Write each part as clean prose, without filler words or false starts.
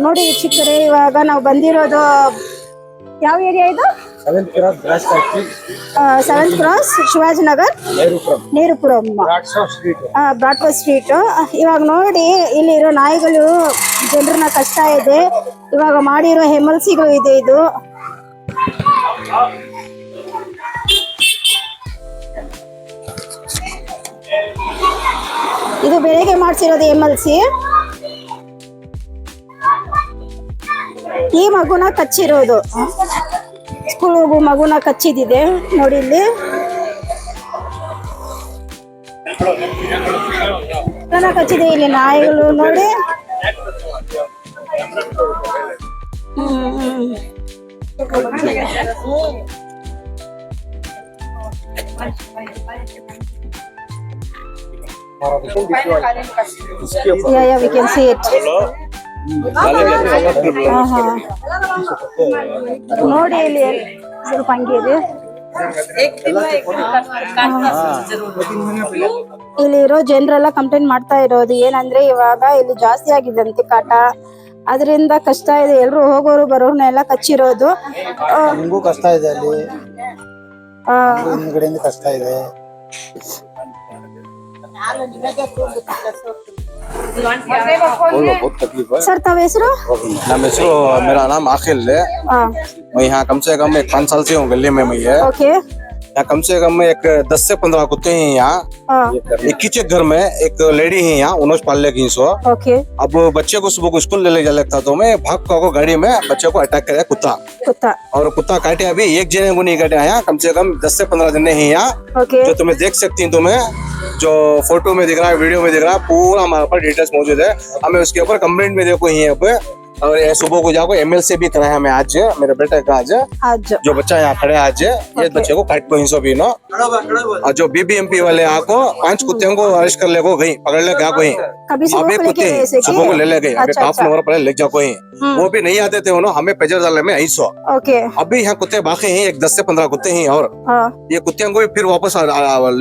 ನೋಡಿ ವೀಕ್ಷಕರೇ, ಇವಾಗ ನಾವು ಬಂದಿರೋದು ಯಾವ ಏರಿಯಾ ಇದು? 7th Cross Grass Factory, 7th cross Shivajinagar, Nerupuram, Bradford street. ಇವಾಗ ನೋಡಿ ಇಲ್ಲಿರೋ ನಾಯಿಗಳು ಜನರನ್ನ ಕಷ್ಟ ಇದೆ. ಇವಾಗ ಮಾಡಿರೋ MLCಗಳು ಇದೆ. ಇದು ಇದು ಬೆಳಿಗ್ಗೆ ಮಾಡಿಸಿರೋದು MLC. ಈ ಮಗುನ ಕಚ್ಚಿರೋದು, ಸ್ಕೂಲ್ ಹೋಗೋ ಮಗುನ ಕಚ್ಚಿದಿದೆ ನೋಡಿ ಇಲ್ಲಿ. ಕಚ್ಚಿದೆ ಇಲ್ಲಿ ನಾಯಿಗಳು ನೋಡಿ. Yeah, we can see it. ನೋಡಿ ಇಲ್ಲಿ ಸ್ವಲ್ಪ ಹಂಗಿದೆ. ಇಲ್ಲಿರೋ ಜನರೆಲ್ಲ ಕಂಪ್ಲೇಂಟ್ ಮಾಡ್ತಾ ಇರೋದು ಏನಂದ್ರೆ ಇವಾಗ ಇಲ್ಲಿ ಜಾಸ್ತಿ ಆಗಿದಂತೆ ಕಾಟ, ಅದರಿಂದ ಕಷ್ಟ ಇದೆ. ಎಲ್ರು ಹೋಗೋರು ಬರೋರ್ನೆಲ್ಲ ಕಚ್ಚಿರೋದು. ನಿಮಗೂ ಕಷ್ಟ ಇದೆ, ಅಲ್ಲಿ ಹಿಂದ್ಗಡೆಯಿಂದ ಕಷ್ಟ ಇದೆ. सर तब हेसरू? नाम हेसरू मेरा नाम आखिल है। मैं यहाँ कम से कम 5 साल से हूँ गली में। मैं ओके। यहाँ कम से कम एक 10 से 15 कुत्ते हैं यहाँ। एक ही घर में एक लेडी है यहाँ, उन्होंने पाल ले 300। ओके। अब बच्चे को सुबह को स्कूल ले जा लगता तो मैं भाग को गाड़ी में बच्चे को अटैक कराया कुत्ता। और कुत्ता काटे, अभी एक जने को नहीं काटे यहाँ, कम से कम 10 से 15 जने हैं यहाँ। जो तुम्हें देख सकती हैं, तुम्हें जो फोटो में दिख रहा है, वीडियो में दिख रहा है, पूरा हमारे पास डिटेल्स मौजूद है। हमें उसके ऊपर कंप्लेंट में देखो यहाँ पे। और सुबह को जाको MLC भी कराया हमें आज, मेरे बेटे का आज जो बच्चा यहाँ खड़े आज, ये बच्चे को काट को 300 भी नो। और जो BBMP वाले आपको 5 कुत्ते को अरेस्ट कर ले गो, गई पकड़ ले गया कोई। अब एक कुत्ते सुबह को ले गए, अभी हाफ एन आवर पहले ले जाओ कोई। वो भी नहीं आते थे उन्होंने, हमें पेजर डालने में 250। ओके। अभी यहाँ कुत्ते बाकी हैं, एक 10 से 15 कुत्ते हैं। और ये कुत्तियों को फिर वापस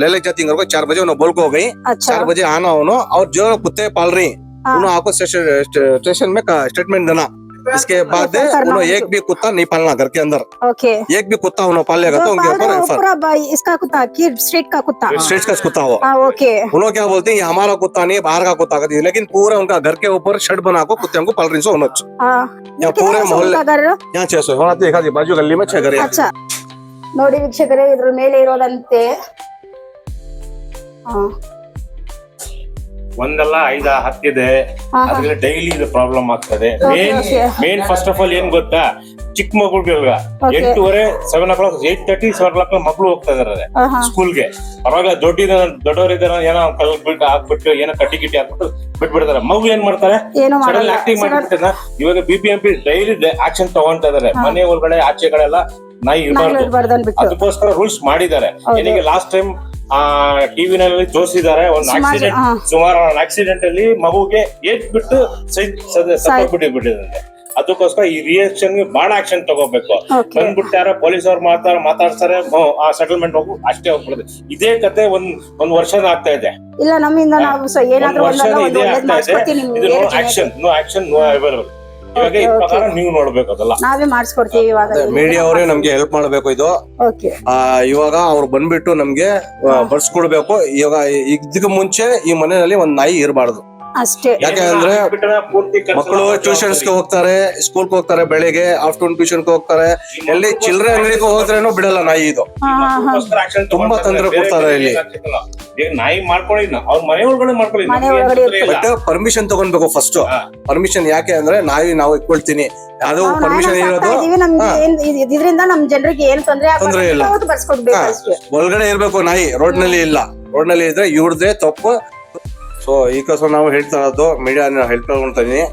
ले जाती है। 4 बजे उन्होंने बोल को गई, 4 बजे आना उन्होंने। और जो कुत्ते पाल रही उन्होंने आपको स्टेशन में स्टेटमेंट देना। इसके बाद उन्होंने एक भी कुत्ता नहीं पालना घर के अंदर। ओके। एक भी कुत्ता उन्होंने पालेगा तो उनके ऊपर इसका कुत्ता स्ट्रीट का कुत्ता, स्ट्रीट का कुत्ता हो। ओके। उन्होंने क्या बोलते हैं, ये हमारा कुत्ता नहीं, बाहर का कुत्ता कहती है। लेकिन पूरा उनका घर के ऊपर शेड बना को कुत्ते को पाल रही सो यहाँ पूरे मोहल्ले यहाँ 600 देखा बाजू गली में 6 घर। अच्छा ನೋಡಿ ವೀಕ್ಷಕರೇ, ಇದ್ರ ಮೇಲೆ ಇರೋದಂತೆ ಒಂದಲ್ಲ 5-10 ಇದೆ. ಅದ್ರಲ್ಲಿ ಡೈಲಿ ಇದು ಪ್ರಾಬ್ಲಮ್ ಆಗ್ತದೆ. ಮೇನ್ ಫಸ್ಟ್ ಆಫ್ ಆಲ್ ಏನ್ ಗೊತ್ತಾ, ಚಿಕ್ಕ ಮಗುಳ್ಗೆಲ್ಲ 8:30 7 o'clock 8:30 7 o'clock ಮಕ್ಳು ಹೋಗ್ತಾ ಇದಾರೆ ಸ್ಕೂಲ್ಗೆ. ಪರವಾಗಿಲ್ಲ, ದೊಡ್ಡವರಿದ್ದಾರೆ, ಏನೋ ಕಲ್ ಬಿಟ್ಟು ಹಾಕ್ಬಿಟ್ಟು ಏನೋ ಕಟ್ಟಿ ಹಾಕ್ಬಿಟ್ಟು ಬಿಟ್ಬಿಡ್ತಾರೆ. ಮಗು ಏನ್ ಮಾಡ್ತಾರೆ, ಸಡನ್ ಆಕ್ಟಿಂಗ್ ಮಾಡ್ಬಿಡ್ತಾರೆ. ಇವಾಗ BBMP ಡೈಲಿ ಆಕ್ಷನ್ ತಗೊಂತಾ ಇದಾರೆ. ಮನೆ ಒಳಗಡೆ ಆಚೆ ಕಡೆ ಎಲ್ಲ ನಾಯಿ ಇರಬಾರ್ದು, ಅದಕ್ಕೋಸ್ಕರ ರೂಲ್ಸ್ ಮಾಡಿದ್ದಾರೆ. ಏನಿಗೆ ಲಾಸ್ಟ್ ಟೈಮ್ ಟಿವಿನಲ್ಲಿ ತೋರಿಸಿದ್ದಾರೆ, ಒಂದು ಆಕ್ಸಿಡೆಂಟ್, ಸುಮಾರು ಆಕ್ಸಿಡೆಂಟ್ ಅಲ್ಲಿ ಮಗುಗೆ ಬಿಟ್ಟು ಬಿಟ್ಟಿದೆ. ಅದಕ್ಕೋಸ್ಕರ ಈ ರಿಯಾಕ್ಷನ್ ಬಹಳ ಆಕ್ಷನ್ ತಗೋಬೇಕು. ಬಂದ್ಬಿಟ್ಟು ಯಾರ ಪೊಲೀಸ್ ಅವ್ರು ಮಾತಾಡ್ತಾರೆ, ಸೆಟಲ್ಮೆಂಟ್ ಹೋಗು ಅಷ್ಟೇ ಹೋಗ್ಬಿಡುತ್ತೆ. ಇದೇ ಕತೆ ಒಂದ್ ವರ್ಷದ ಆಗ್ತಾ ಇದೆ. ಇಲ್ಲ ನಮ್ಮಿಂದ ನಾವು ಏನಾದ್ರೂ ವರ್ಷ ಇದೇ ಆಗ್ತಾ ಇದೆ. ಇದು ನೋ ಆಕ್ಷನ್ ನೋ ಅವೈಲಬಲ್. ಇವಾಗ ಈ ಪ್ರಕಾರ ನೀವು ನೋಡ್ಬೇಕು, ಅದಲ್ಲ ನಾವೇ ಮಾಡಿಸ್ಕೊಡ್ತೀವಿ. ಇವಾಗ ಮೀಡಿಯಾ ಅವರೇ ನಮ್ಗೆ ಹೆಲ್ಪ್ ಮಾಡ್ಬೇಕು. ಇದು ಇವಾಗ ಅವ್ರು ಬಂದ್ಬಿಟ್ಟು ನಮ್ಗೆ ಬರ್ಸ್ಕೊಡ್ಬೇಕು. ಇವಾಗ ಇದಕ್ಕೆ ಮುಂಚೆ ಈ ಮನೆಯಲ್ಲಿ ಒಂದ್ ನಾಯಿ ಇರಬಾರ್ದು ಅಷ್ಟೇ. ಯಾಕಂದ್ರೆ ಮಕ್ಕಳು ಟ್ಯೂಷನ್ಸ್ ಗೆ ಹೋಗ್ತಾರೆ, ಸ್ಕೂಲ್ ಹೋಗ್ತಾರೆ, ಬೆಳಿಗ್ಗೆ ಆಫ್ಟರ್ನೂನ್ ಟ್ಯೂಷನ್ ಹೋಗ್ತಾರೆ. ಎಲ್ಲಿ ಚಿಲ್ಡ್ರನ್ ಅಂಗಡಿಗೆ ಹೋದ್ರೇನು ಬಿಡಲ್ಲ ನಾಯಿ. ಇದು ತುಂಬಾ ತೊಂದರೆ ಕೊಡ್ತಾರೆ ಇಲ್ಲಿ. ನಾಯಿ ಮಾಡ್ಕೊಳ್ಳಿ, ಅವ್ರ ಮನೆ ಒಳಗಡೆ ಮಾಡ್ಕೊಳ್ಳಿ, ಬಟ್ ಪರ್ಮಿಷನ್ ತಗೊಂಡ್ಬೇಕು ಫಸ್ಟ್. ಪರ್ಮಿಷನ್ ಯಾಕೆ ಅಂದ್ರೆ ನಾವು ಇಟ್ಕೊಳ್ತೀನಿ, ಅದು ಪರ್ಮಿಷನ್ ಇರೋದು ಇದರಿಂದ ನಮ್ ಜನರಿಗೆ ಏನ್ ತೊಂದ್ರೆ ಇಲ್ಲ. ಒಳಗಡೆ ಇರ್ಬೇಕು ನಾಯಿ, ರೋಡ್ ನಲ್ಲಿ ಇಲ್ಲ. ರೋಡ್ ನಲ್ಲಿ ಇದ್ರೆ ಇವ್ರದೇ ತಪ್ಪು. ಸೊ ಈಗೋಸ್ಕರ ನಾವು ಹೇಳ್ತಾ ಇರೋದು, ಮೀಡಿಯಾ ಹೆಲ್ಪ್ ತಗೊಳ್ತಾ ಇದೀನಿ.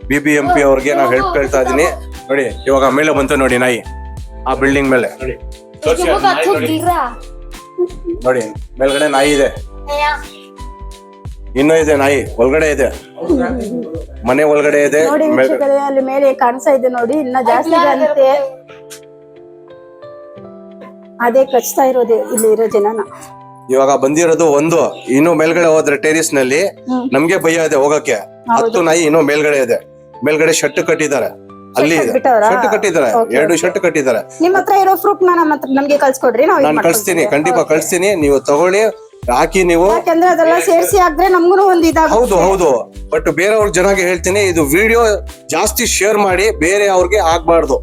BBMP ಅವ್ರಿಗೆ ನಾವು ಹೆಲ್ಪ್ ಕೇಳ್ತಾ ಇದೀನಿ. ನೋಡಿ ಇವಾಗ ಮೇಲೆ ಬಂತು ನೋಡಿ ನಾಯಿ, ಆ ಬಿಲ್ಡಿಂಗ್ ಮೇಲೆ ನೋಡಿ, ಮೇಲ್ಗಡೆ ನಾಯಿ ಇದೆ, ಇನ್ನೂ ಇದೆ ನಾಯಿ ಒಳಗಡೆ ಇದೆ, ಮನೆ ಒಳಗಡೆ ಇದೆ. ಅಲ್ಲಿ ಮೇಲೆ ಕಾಣಿಸ್ತಾ ಇದೆ ನೋಡಿ, ಇನ್ನ ಜಾಸ್ತಿ ಇದೆ ಅಂತೆ. ಅದೇ ಕಚ್ತಾ ಇರೋದು ಇಲ್ಲಿ ಇರೋ ಜನನ. ಇವಾಗ ಬಂದಿರೋದು ಒಂದು, ಇನ್ನು ಮೇಲ್ಗಡೆ ಹೋದ್ರೆ ಟೆರಿಸ್ ನಲ್ಲಿ ನಮ್ಗೆ ಭಯ ಇದೆ ಹೋಗಕ್ಕೆ. 10 ನಾಯಿ ಇನ್ನೂ ಮೇಲ್ಗಡೆ ಇದೆ. ಮೇಲ್ಗಡೆ ಶರ್ಟ್ ಕಟ್ಟಿದ್ದಾರೆ, ಅಲ್ಲಿ ಕಟ್ಬಿಟ್ಟವ್ರಾ? ಶರ್ಟ್ ಕಟ್ಟಿದ್ದಾರೆ, Okay, 2 ಶರ್ಟ್ ಕಟ್ಟಿದ್ದಾರೆ. ನಿಮ್ ಹತ್ರ ಇರೋ ಪ್ರೂಫ್ ನಮ್ಗೆ ಕಳ್ಸ್ಕೊಡ್ರಿ, ನಾವು ನಾನು ಕಳಿಸ್ತೀನಿ, ಖಂಡಿತ ಕಳಿಸ್ತೀನಿ. ನೀವು ತಗೊಳ್ಳಿ, ಹಾಕಿ ನೀವು. ಯಾಕಂದ್ರೆ ಅದೆಲ್ಲ ಸೇರ್ಸಿ ಹಾಕಿದ್ರೆ ನಮ್ಗೂ ಒಂದ್ ಹೌದು ಹೌದು, ಬಟ್ ಬೇರೆಯವ್ರ ಜನಗೆ ಹೇಳ್ತೀನಿ, ಇದು ವಿಡಿಯೋ ಜಾಸ್ತಿ ಶೇರ್ ಮಾಡಿ, ಬೇರೆ ಅವ್ರಿಗೆ ಆಗ್ಬಾರ್ದು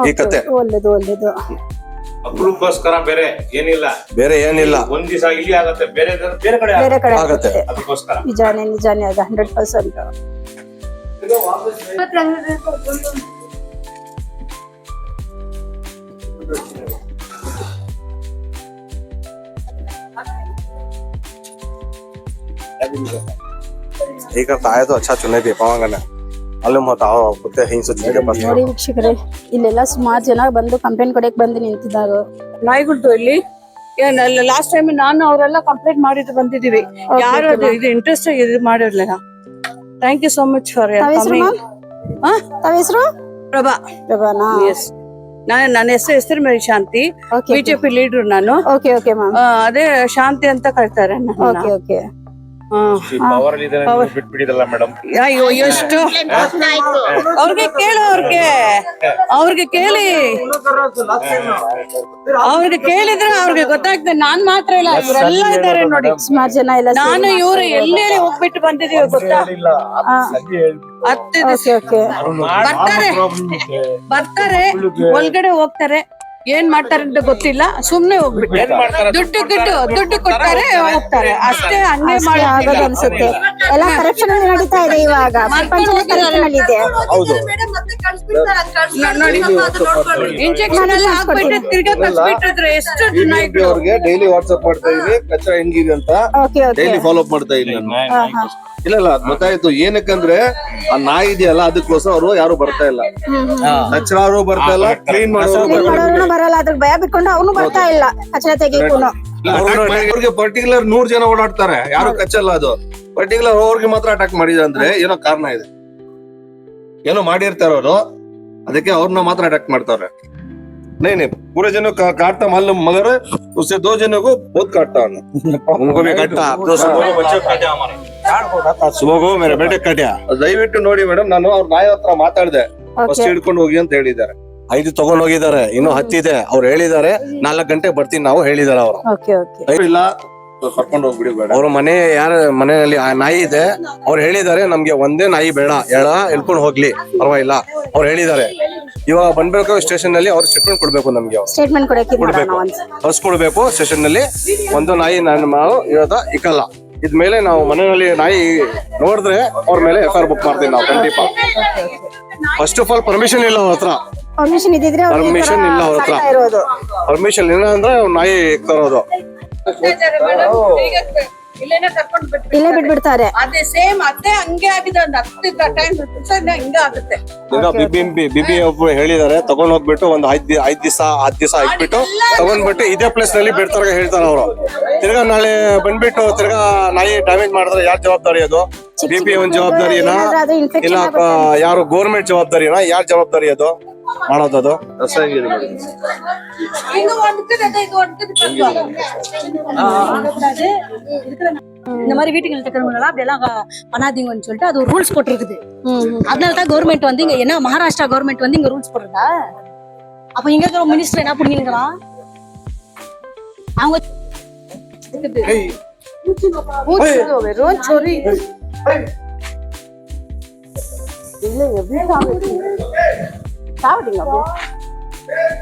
ಈ ಕತೆ. ಒಳ್ಳೇದು ಒಳ್ಳೇದು. ಮಕ್ಕಳಿಗೋಸ್ಕರ ಬೇರೆ ಏನಿಲ್ಲ, ಬೇರೆ ಏನಿಲ್ಲ, ಒಂದ್ ದಿವಸ ಇಲ್ಲಿ ಆಗತ್ತೆ, ಬೇರೆ ಕಡೆ ಬೇರೆ ಕಡೆ ಆಗತ್ತೆ. ಅದಕ್ಕೋಸ್ಕರ ನಿಜಾನೇ ಅದು 100%. एक करता है तो अच्छा चुने दे पाऊंगा ना, मालूम होता हो कुत्ते हिंस के पास. ನೋಡಿ ವೀಕ್ಷಕರೇ, ಇಲ್ಲೆಲ್ಲ ಸುಮಾರು ಜನ ಬಂದು ಕಂಪ್ಲೇಂಟ್ ಕೊಡಕ್ ಬಂದು ನಿಂತಿದ್ದಾರೆ. ನಾಯಿಗಳ್ದು ಇಲ್ಲಿ ಲಾಸ್ಟ್ ಟೈಮ್ ನಾನು ಅವರೆಲ್ಲ ಕಂಪ್ಲೇಂಟ್ ಮಾಡಿದ್ದು ಬಂದಿದೀವಿ. ಯಾರು ಅದು ಇದು ಇಂಟ್ರೆಸ್ಟ್ ಇದು ಮಾಡಿರ್ಲಿಲ್ಲ. Thank you so much for ತಾವ್ ಹೆಸರು ಮ್ಯಾಮ್? ತಾವ್ ಹೆಸರು? ಪ್ರಭಾ. ಪ್ರಭಾನಾ? ಎಸ್, ನನ್ನ ಹೆಸರು ಮೇರಿ ಶಾಂತಿ, Okay, ಬಿಜೆಪಿ ಲೀಡರ್ ನಾನು. Okay okay ma'am. ಅದೇ ಶಾಂತಿ ಅಂತ ಕರೀತಾರೆ ನನ್ನನ್ನ. Okay okay. ಪವರ್ ಅಲ್ಲಿ ಬಿಟ್ಬಿಟ್ಟಿದಲ್ಲ ಮೇಡಮ್. ಅಯ್ಯೋ ಎಷ್ಟು ಅವ್ರಿಗೆ ಕೇಳು, ಅವ್ರಿಗೆ ಕೇಳಿ, ಅವ್ರಿಗೆ ಕೇಳಿದ್ರೆ ಅವ್ರಿಗೆ ಗೊತ್ತಾಗ್ತದೆ. ನಾನ್ ಮಾತ್ರ ಇಲ್ಲ, ಇವರೆಲ್ಲ ಇದ್ದಾರೆ ನೋಡಿ, ಸುಮಾರು ಜನ ಎಲ್ಲ ನಾನು ಇವ್ರು ಎಲ್ಲೇ ಹೋಗ್ಬಿಟ್ಟು ಬಂದಿದೀವಿ ಗೊತ್ತಾ. ಹತ್ತಿದೆ. Okay okay. ಬರ್ತಾರೆ ಒಳಗಡೆ ಹೋಗ್ತಾರೆ, ಏನ್ ಮಾಡ್ತಾರೆ ಅಂತ ಗೊತ್ತಿಲ್ಲ, ಸುಮ್ನೆ ಹೋಗ್ಬಿಟ್ಟು ದುಡ್ಡು ಕೊಡ್ತಾರೆ ಹೋಗ್ತಾರೆ ಅಷ್ಟೇ. ಹಂಗೆ ಮಾಡಿ ಆಗೋದು ಅನ್ಸುತ್ತೆ. ಎಲ್ಲ ಕರಪ್ಷನ್ ನಡೀತಾ ಇದೆ ಇವಾಗ, ಪ್ರಪಂಚನೇ ಕರಪ್ಷನ್ ಅಲ್ಲಿ ಇದೆ. ಹೌದು, ಇಂಜೆಕ್ಷನ್ ಎಲ್ಲ ಹಾಕ್ಬಿಟ್ಟು ತಿರ್ಗಾ ಕಳ್ಸ್ಬಿಟ್ಟಿದ್ರೆ ಎಷ್ಟು ನಾಯಿಗಳು. ಅವ್ರಿಗೆ ಡೈಲಿ ವಾಟ್ಸ್ಆಪ್ ಮಾಡ್ತಾ ಇದೀವಿ, ಕಚ್ಚಾ ಹೆಂಗಿದೆ ಅಂತ okay okay. Daily follow up ಮಾಡ್ತಾ ಇದೀನಿ ನಾನು. ಇಲ್ಲ ಅದ್ ಗೊತ್ತಾಯ್ತು. ಏನಕ್ಕಂದ್ರೆ ಆ ನಾಯಿ ಇದೆಯಲ್ಲ, ಅದಕ್ಕೋಸ್ಕರ ಅವರು ಯಾರು ಬರ್ತಾ ಇಲ್ಲ, ಕಚ್ಚರಾರು ಬರ್ತಾ ಇಲ್ಲ, ಕ್ಲೀನ್ ಮಾಡೋರು ಬರಲ್ಲ, ಅದ್ರ ಭಯ ಬಿಟ್ಕೊಂಡು ಅವನು ಬರ್ತಾ ಇಲ್ಲ ಕಚರ ತೆಗಿಯೋನು. ಅವ್ರಿಗೆ ಪರ್ಟಿಕ್ಯುಲರ್ 100 ಜನ ಓಡಾಡ್ತಾರೆ, ಯಾರು ಕಚ್ಚಲ್ಲ. ಅದು ಪರ್ಟಿಕ್ಯುಲರ್ ಅವ್ರಿಗೆ ಮಾತ್ರ ಅಟ್ಯಾಕ್ ಮಾಡಿದ ಅಂದ್ರೆ ಏನೋ ಕಾರಣ ಇದೆ, ಏನೋ ಮಾಡಿರ್ತಾರ ಅವರು, ಅದಕ್ಕೆ ಅವ್ರನ್ನ ಮಾತ್ರ ಅಟ್ಯಾಕ್ ಮಾಡ್ತಾರೆ. नहीं पूरे जनों का काटता मालूम, मगर उससे 2 जनों को बहुत काटता है, उनको भी काटा. तो सुबह को मेरे बेटे काट्या. ದಯವಿಟ್ಟು ನೋಡಿ ಮೇಡಮ್, ನಾನು ಅವ್ರ ನಾಯಿ ಹತ್ರ ಮಾತಾಡಿದೆ, ಫಸ್ಟ್ ಹಿಡ್ಕೊಂಡು ಹೋಗಿ ಅಂತ ಹೇಳಿದ್ದಾರೆ. 5 ತಗೊಂಡ್ ಹೋಗಿದ್ದಾರೆ, ಇನ್ನು 10 ಇದೆ. ಅವ್ರು ಹೇಳಿದ್ದಾರೆ 4 ಗಂಟೆ ಬರ್ತೀನಿ ನಾವು ಹೇಳಿದಾರೆ ಅವರು. Okay okay. ಇಲ್ಲ ಕರ್ಕೊಂಡು ಹೋಗ್ಬಿಡಿ ಬೇಡ. ಅವ್ರ ಯಾರ ಮನೆಯಲ್ಲಿ ಆ ನಾಯಿ ಇದೆ, ಅವ್ರು ಹೇಳಿದ್ದಾರೆ ನಮ್ಗೆ ಒಂದೇ ನಾಯಿ ಬೇಡ, ಎಳ್ಕೊಂಡು ಹೋಗ್ಲಿ ಪರವಾಗಿಲ್ಲ ಅವ್ರು ಹೇಳಿದ್ದಾರೆ. ಇವಾಗ ಬಂದ್ಬೇಕು ಸ್ಟೇಷನ್ ನಲ್ಲಿ, ಅವ್ರು ಸ್ಟೇಟ್ಮೆಂಟ್ ಕೊಡ್ಬೇಕು, ನಮ್ಗೆ ಸ್ಟೇಟ್ಮೆಂಟ್ ಕೊಡ್ಬೇಕು, ಕಳ್ಸ್ಕೊಡ್ಬೇಕು ಸ್ಟೇಷನ್ ನಲ್ಲಿ. ಒಂದು ನಾಯಿ ನಾವು ಇರೋದ ಇಕ್ಕಲ್ಲ. ಇದ್ಮೇಲೆ ನಾವು ಮನೆಯಲ್ಲಿ ನಾಯಿ ನೋಡಿದ್ರೆ ಅವ್ರ ಮೇಲೆ FIR ಬುಕ್ ಮಾಡ್ತೀವಿ ನಾವು ಖಂಡಿತ. ಫಸ್ಟ್ ಆಫ್ ಆಲ್ ಪರ್ಮಿಷನ್ ಇಲ್ಲ ಅವ್ರ ಹತ್ರ, ಪರ್ಮಿಷನ್ ಇದ್ದಿದ್ರೆ ಪರ್ಮಿಷನ್ ಇಲ್ಲ ಅವ್ರ ಹತ್ರ. ಪರ್ಮಿಷನ್ ಇಲ್ಲ ಅಂದ್ರೆ ನಾಯಿ ತರೋದು. ಇಲ್ಲೇ ಬಿಟ್ಬಿಡ್ತಾರೆ. ಅದೇ ಸೇಮ್ ಅದೇ ಹಂಗೆ ಆಗಿದೆ. ಒಂದು 10 ಟೈಮ್ ಹಿಂಗೆ ಆಗುತ್ತೆ. ಈಗ ಬಿಬಿ ಒಬ್ರು ಹೇಳಿದ್ದಾರೆ, ತಗೊಂಡ್ ಹೋಗ್ಬಿಟ್ಟು ಒಂದು 5 ದಿವಸ 10 ದಿವಸ ಹಾಕ್ಬಿಟ್ಟು ತಗೊಂಡ್ಬಿಟ್ಟು ಇದೇ ಪ್ಲೇಸ್ ನಲ್ಲಿ ಬಿಡ್ತಾರೆ ಹೇಳ್ತಾರೆ ಅವರು. ತಿರ್ಗಾ ನಾಳೆ ಬಂದ್ಬಿಟ್ಟು ತಿರ್ಗಾ ನಾಯಿ ಡ್ಯಾಮೇಜ್ ಮಾಡಿದ್ರೆ ಯಾರ್ ಜವಾಬ್ದಾರಿ? ಅದು ಬಿಬಿ ಒಂದ್ ಜವಾಬ್ದಾರಿನಾ, ಇಲ್ಲ ಯಾರು ಗೌರ್ಮೆಂಟ್ ಜವಾಬ್ದಾರಿನಾ? ಯಾರ್ ಜವಾಬ್ದಾರಿ ಅದು ಮಾಡೋದದು? இந்த மாதிரி வீட்டுக்கு இருக்கிறவங்க அப்படியெல்லாம் பண்ணாதீங்கன்னு சொல்லிட்டு அது ஒரு ரூல்ஸ் போட்டிருக்குது. அதனாலதான் கவர்மெண்ட் வந்து இங்க என்ன மகாராஷ்டிரா கவர்மெண்ட் வந்து இங்க ரூல்ஸ் போடுறதா? அப்ப இங்க இருக்கிற மினிஸ்டர் என்ன பண்ணிருக்கலாம்? அவங்க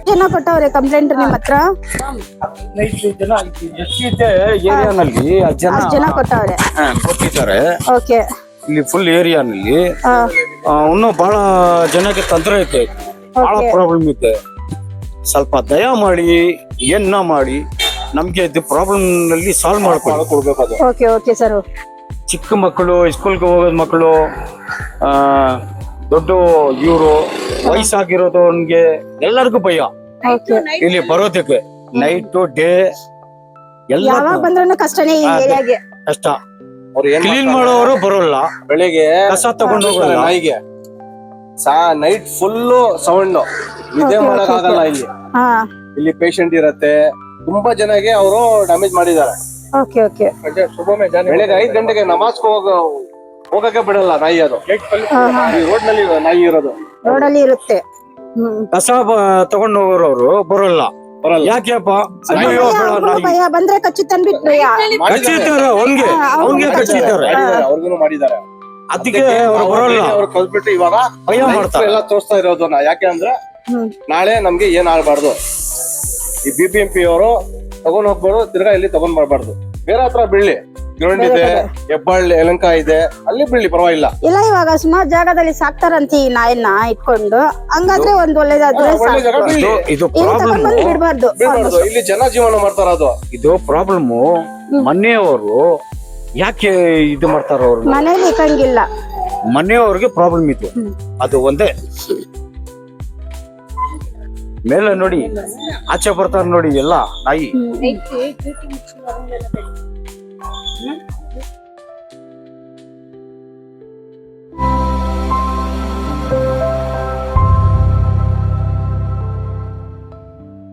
ಜನ ಕೊಟ್ಟವ್ರೆ ಕಂಪ್ಲೇಂಟ್ ನಿಮ್ ಹತ್ರ? ಏರಿಯಾನಲ್ಲಿ ಅಷ್ಟ್ ಜನ ಕೊಟ್ಟವ್ರೆ. ಕೊಟ್ಟಿದ್ದಾರೆ. ಓಕೆ. ಇಲ್ಲಿ ಫುಲ್ ಏರಿಯಾನಲ್ಲಿ ಇನ್ನೂ ಬಹಳ ಜನಕ್ಕೆ ತೊಂದರೆ ಐತೆ, ಬಹಳ ಪ್ರಾಬ್ಲಮ್ ಇದೆ. ಸ್ವಲ್ಪ ದಯ ಮಾಡಿ ಏನ್ನ ಮಾಡಿ ನಮ್ಗೆ ಇದು ಪ್ರಾಬ್ಲಮ್ ನಲ್ಲಿ ಸಾಲ್ವ್ ಮಾಡ್ಕೊಡ್ಬೇಕು. ಅದು ಓಕೆ ಓಕೆ ಸರ್. ಚಿಕ್ಕ ಮಕ್ಕಳು, ಸ್ಕೂಲ್ಗೆ ಹೋಗೋದ್ ಮಕ್ಕಳು, ದೊಡ್ಡ ಇವರು ವಯಸ್ಸಾಗಿರೋದವನ್ಗೆ ಎಲ್ಲರಿಗೂ ಭಯ ಇಲ್ಲಿ ಬರೋದಕ್ಕೆ. ನೈಟ್ ಡೇ ಎಲ್ಲ ಯಾವಾಗ ಬಂದ್ರು ಕಷ್ಟನೇ ಈ ಏರಿಯಾಗೆ. ಕಷ್ಟ. ಕ್ಲೀನ್ ಮಾಡೋರು ಬರೋಲ್ಲ, ಬೆಳಿಗ್ಗೆ ಕಸ ತಗೊಂಡು ಹೋಗೋಲ್ಲ. ನಾಯಿಗೆ ನೈಟ್ ಫುಲ್ ಸೌಂಡ್, ನಿದ್ದೆ ಮಾಡಕ್ ಆಗಲ್ಲ. ಇಲ್ಲಿ ಪೇಷಂಟ್ ಇರತ್ತೆ, ತುಂಬಾ ಜನಗೆ ಅವರು ಡ್ಯಾಮೇಜ್ ಮಾಡಿದ್ದಾರೆ. Okay okay. ಬೆಳಿಗ್ಗೆ 5 ಗಂಟೆಗೆ ನಮಾಜ್ ಹೋಗಕ್ಕೆ ಬಿಡಲ್ಲ ನಾಯಿ ಅದು ಈ ರೋಡ್ ನಲ್ಲಿ ನಾಯಿ ಇರೋದು. ರೋಡಲ್ಲಿ ಇರುತ್ತೆ. ಕಸ ತಗೊಂಡು ಹೋಗೋರವ್ರು ಬರೋಲ್ಲ. ಯಾಕೆಪ್ಪ? ಅಯ್ಯೋ ಬೇಡ ನಾಯಿ. ಭಯ ಬಂದ್ರೆ ಕಚ್ಚುತ್ತನ್ಬಿಟ್ಟು ಭಯ. ಕಚ್ಚಿದ್ದಾರೆ ಅವ್ನ್ಗೆ ಕಚ್ಚಿದ್ದಾರೆ. ಅವ್ರಿಗೂ ಮಾಡಿದ್ದಾರೆ. ಅದಕ್ಕೆ ಅವ್ರು ಬರೋಲ್ಲ. ಅವ್ರು ಕಲ್ಬಿಟ್ಟು ಇವಾಗ ಭಯ ಮಾಡ್ತಾರೆ. ಎಲ್ಲ ತೋರಿಸ್ತಾ ಇರೋದನ್ನ ಯಾಕೆ ಅಂದ್ರೆ ನಾಳೆ ನಮ್ಗೆ ಏನ್ ಆಗ್ಬಾರ್ದು. ಈ BBMP ಅವರು ತಗೊಂಡ್ ಹೋಗ್ಬಾರ್ದು, ತಿರ್ಗಾ ಇಲ್ಲಿ ತಗೊಂಡ್ ಬರ್ಬಾರ್ದು. ಬೇರೆ ಹತ್ರ ಬೀಳ್ಲಿ, ಗ್ರೌಂಡ್ ಇದೆ, ಹೆಬ್ಬಾಳ್ ಯಲಹಂಕ ಇದೆ, ಅಲ್ಲಿ ಬೀಳ್ಲಿ ಪರವಾಗಿಲ್ಲ. ಇಲ್ಲ ಇವಾಗ ಸುಮಾರು ಜಾಗದಲ್ಲಿ ಸಾಕ್ತಾರಂತ ಈ ನಾಯಿನ ಇಟ್ಕೊಂಡು, ಹಂಗಾದ್ರೆ ಒಂದ್ ಒಳ್ಳೇದಾದ್ರೆ ಒಳ್ಳೆ ಜಾಗ ಬೀಳ್ಲಿ. ಇದು ಪ್ರಾಬ್ಲಮ್. ಬಿಡ್ಬಾರ್ದು. ಬೀಳ್ಬಾರ್ದು. ಇಲ್ಲಿ ಜನ ಜೀವನ ಮಾಡ್ತಾರ ಅದು. ಇದು ಪ್ರಾಬ್ಲಮ್. ಮನೆಯವರು ಯಾಕೆ ಇದು ಮಾಡ್ತಾರ? ಅವ್ರು ಮನೇಲಿ ಇಕ್ಕಂಗಿಲ್ಲ. ಮನೆಯವ್ರಿಗೆ ಪ್ರಾಬ್ಲಮ್ ಇದು, ಅದು ಒಂದೇ. ಮೇಲೆ ನೋಡಿ, ಆಚೆ ಬರ್ತಾರ ನೋಡಿ ಎಲ್ಲ ನಾಯಿ.